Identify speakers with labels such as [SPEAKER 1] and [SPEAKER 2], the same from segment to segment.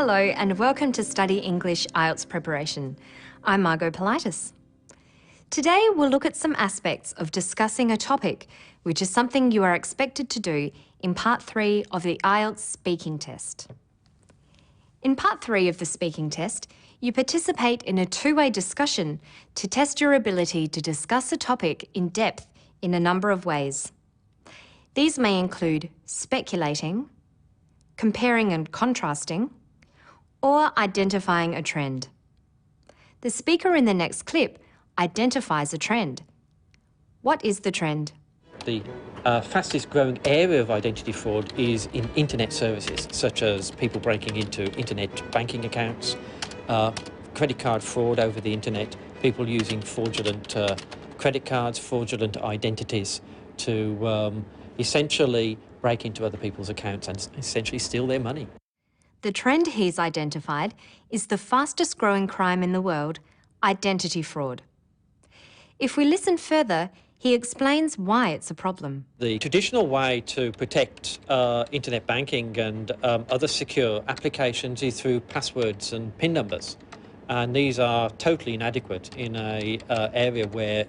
[SPEAKER 1] Hello and welcome to Study English IELTS Preparation. I'm Margot Politis. Today we'll look at some aspects of discussing a topic, which is something you are expected to do in Part 3 of the IELTS speaking test. In Part 3 of the speaking test, you participate in a two-way discussion to test your ability to discuss a topic in depth in a number of ways. These may include speculating, comparing and contrasting, or identifying a trend. The speaker in the next clip identifies a trend. What is the trend?
[SPEAKER 2] The fastest growing area of identity fraud is in internet services, such as people breaking into internet banking accounts, credit card fraud over the internet, people using fraudulent credit cards, fraudulent identities to essentially break into other people's accounts and essentially steal their money.
[SPEAKER 1] The trend he's identified is the fastest growing crime in the world, identity fraud. If we listen further, he explains why it's a problem.
[SPEAKER 2] The traditional way to protect internet banking and other secure applications is through passwords and PIN numbers. And these are totally inadequate in an area where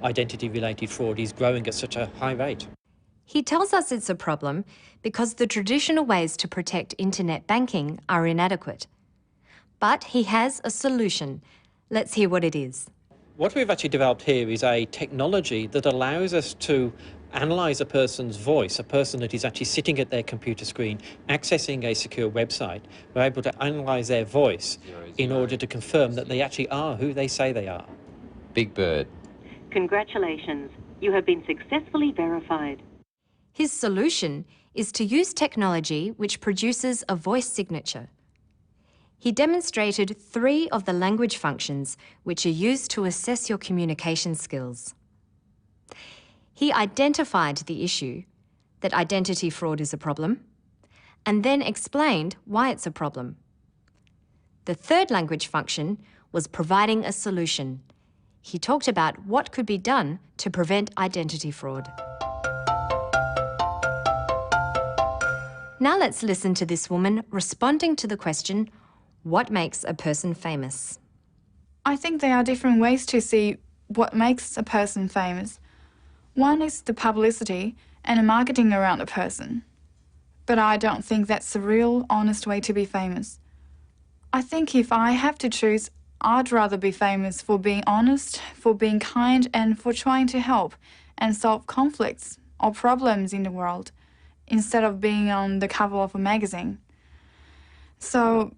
[SPEAKER 2] identity-related fraud is growing at such a high rate.
[SPEAKER 1] He tells us it's a problem because the traditional ways to protect internet banking are inadequate. But he has a solution. Let's hear what it is.
[SPEAKER 2] What we've actually developed here is a technology that allows us to analyse a person's voice, a person that is actually sitting at their computer screen, accessing a secure website. We're able to analyse their voice in order to confirm that they actually are who they say they are.
[SPEAKER 3] Big Bird.
[SPEAKER 4] Congratulations, you have been successfully verified.
[SPEAKER 1] His solution is to use technology which produces a voice signature. He demonstrated 3 of the language functions which are used to assess your communication skills. He identified the issue, that identity fraud is a problem, and then explained why it's a problem. The 3rd language function was providing a solution. He talked about what could be done to prevent identity fraud. Now let's listen to this woman responding to the question, what makes a person famous?
[SPEAKER 5] I think there are different ways to see what makes a person famous. One is the publicity and the marketing around a person. But I don't think that's the real, honest way to be famous. I think if I have to choose, I'd rather be famous for being honest, for being kind, and for trying to help and solve conflicts or problems in the world, instead of being on the cover of a magazine. So,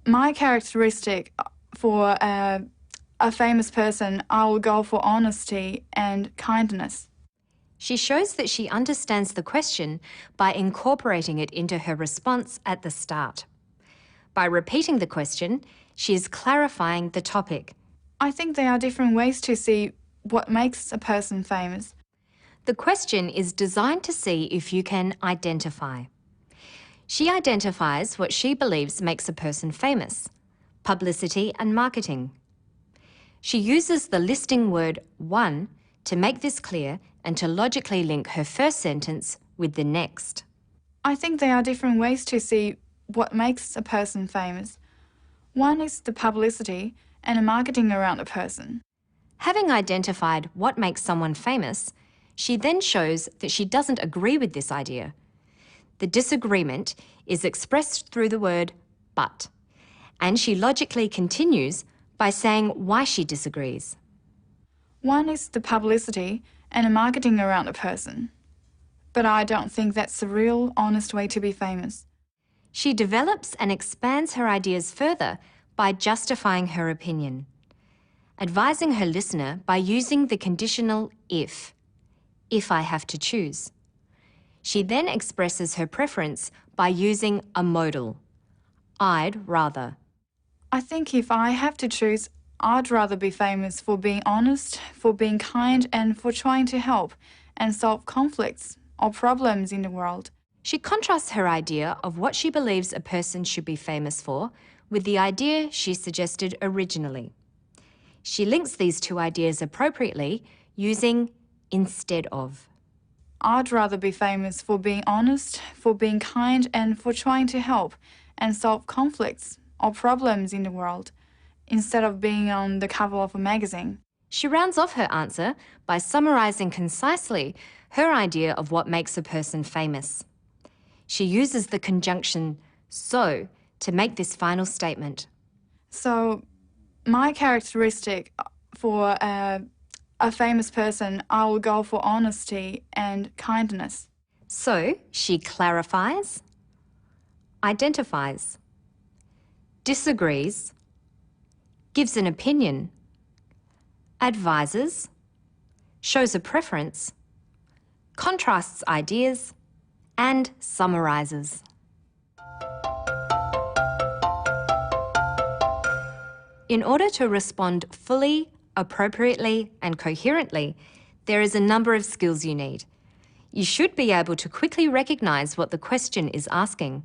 [SPEAKER 5] my characteristic for a famous person, I will go for honesty and kindness.
[SPEAKER 1] She shows that she understands the question by incorporating it into her response at the start. By repeating the question, she is clarifying the topic.
[SPEAKER 5] I think there are different ways to see what makes a person famous.
[SPEAKER 1] The question is designed to see if you can identify. She identifies what she believes makes a person famous: publicity and marketing. She uses the listing word one to make this clear and to logically link her first sentence with the next.
[SPEAKER 5] I think there are different ways to see what makes a person famous. One is the publicity and the marketing around a person.
[SPEAKER 1] Having identified what makes someone famous, she then shows that she doesn't agree with this idea. The disagreement is expressed through the word but, and she logically continues by saying why she disagrees.
[SPEAKER 5] One is the publicity and the marketing around a person. But I don't think that's the real, honest way to be famous.
[SPEAKER 1] She develops and expands her ideas further by justifying her opinion, advising her listener by using the conditional if I have to choose. She then expresses her preference by using a modal, I'd rather.
[SPEAKER 5] I think if I have to choose, I'd rather be famous for being honest, for being kind, and for trying to help and solve conflicts or problems in the world.
[SPEAKER 1] She contrasts her idea of what she believes a person should be famous for with the idea she suggested originally. She links these two ideas appropriately using instead of.
[SPEAKER 5] I'd rather be famous for being honest, for being kind, and for trying to help and solve conflicts or problems in the world, instead of being on the cover of a magazine.
[SPEAKER 1] She rounds off her answer by summarising concisely her idea of what makes a person famous. She uses the conjunction so to make this final statement.
[SPEAKER 5] So, my characteristic for a famous person, I will go for honesty and kindness.
[SPEAKER 1] So she clarifies, identifies, disagrees, gives an opinion, advises, shows a preference, contrasts ideas, and summarises. In order to respond fully, appropriately, and coherently, there is a number of skills you need. You should be able to quickly recognise what the question is asking.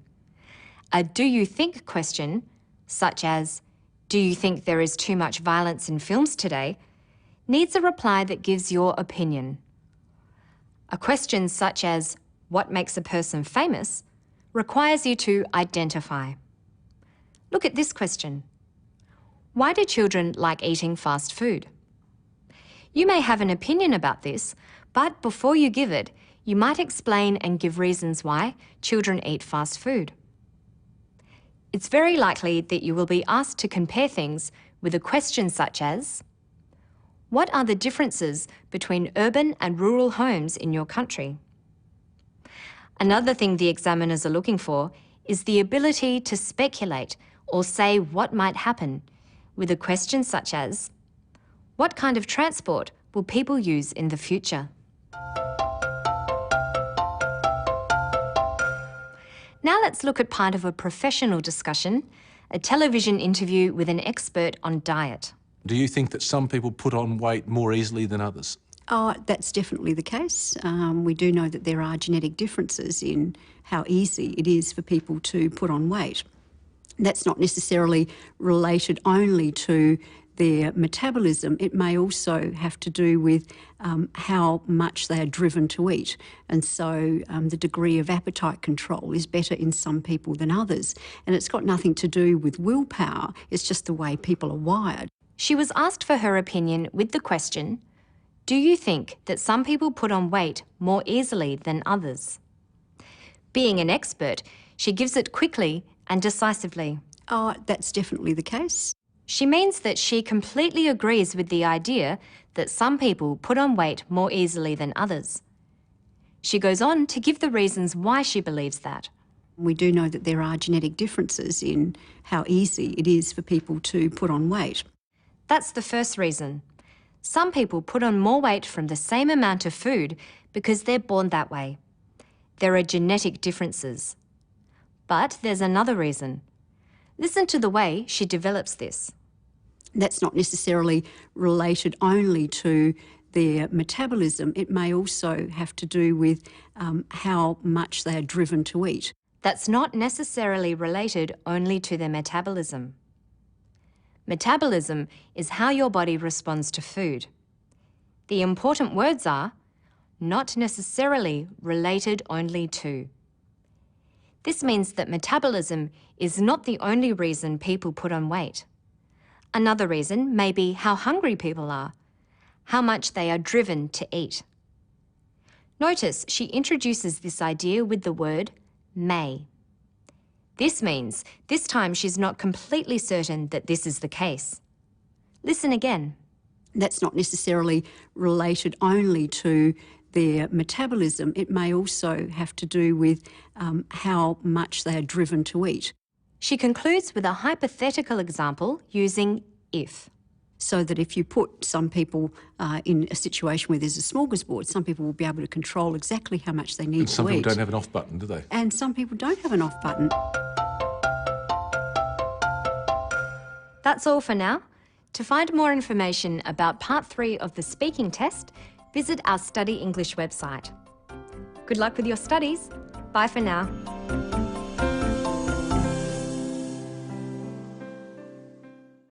[SPEAKER 1] A do you think question, such as, do you think there is too much violence in films today, needs a reply that gives your opinion. A question such as, what makes a person famous, requires you to identify. Look at this question. Why do children like eating fast food? You may have an opinion about this, but before you give it, you might explain and give reasons why children eat fast food. It's very likely that you will be asked to compare things with a question such as, what are the differences between urban and rural homes in your country? Another thing the examiners are looking for is the ability to speculate or say what might happen with a question such as, what kind of transport will people use in the future? Now let's look at part of a professional discussion, a television interview with an expert on diet.
[SPEAKER 3] Do you think that some people put on weight more easily than others?
[SPEAKER 6] Oh, that's definitely the case. We do know that there are genetic differences in how easy it is for people to put on weight. That's not necessarily related only to their metabolism. It may also have to do with how much they are driven to eat. And so the degree of appetite control is better in some people than others. And it's got nothing to do with willpower. It's just the way people are wired.
[SPEAKER 1] She was asked for her opinion with the question, do you think that some people put on weight more easily than others? Being an expert, she gives it quickly and decisively.
[SPEAKER 6] Oh, that's definitely the case.
[SPEAKER 1] She means that she completely agrees with the idea that some people put on weight more easily than others. She goes on to give the reasons why she believes that.
[SPEAKER 6] We do know that there are genetic differences in how easy it is for people to put on weight.
[SPEAKER 1] That's the first reason. Some people put on more weight from the same amount of food because they're born that way. There are genetic differences. But there's another reason. Listen to the way she develops this.
[SPEAKER 6] That's not necessarily related only to their metabolism. It may also have to do with how much they are driven to eat.
[SPEAKER 1] That's not necessarily related only to their metabolism. Metabolism is how your body responds to food. The important words are not necessarily related only to. This means that metabolism is not the only reason people put on weight. Another reason may be how hungry people are, how much they are driven to eat. Notice she introduces this idea with the word may. This means this time she's not completely certain that this is the case. Listen again.
[SPEAKER 6] That's not necessarily related only to their metabolism. It may also have to do with how much they are driven to eat.
[SPEAKER 1] She concludes with a hypothetical example using if.
[SPEAKER 6] So that if you put some people in a situation where there's a smorgasbord, some people will be able to control exactly how much they need to eat.
[SPEAKER 3] And some people don't have an off button, do they?
[SPEAKER 6] And some people don't have an off button.
[SPEAKER 1] That's all for now. To find more information about Part 3 of the speaking test, visit our Study English website. Good luck with your studies. Bye for now.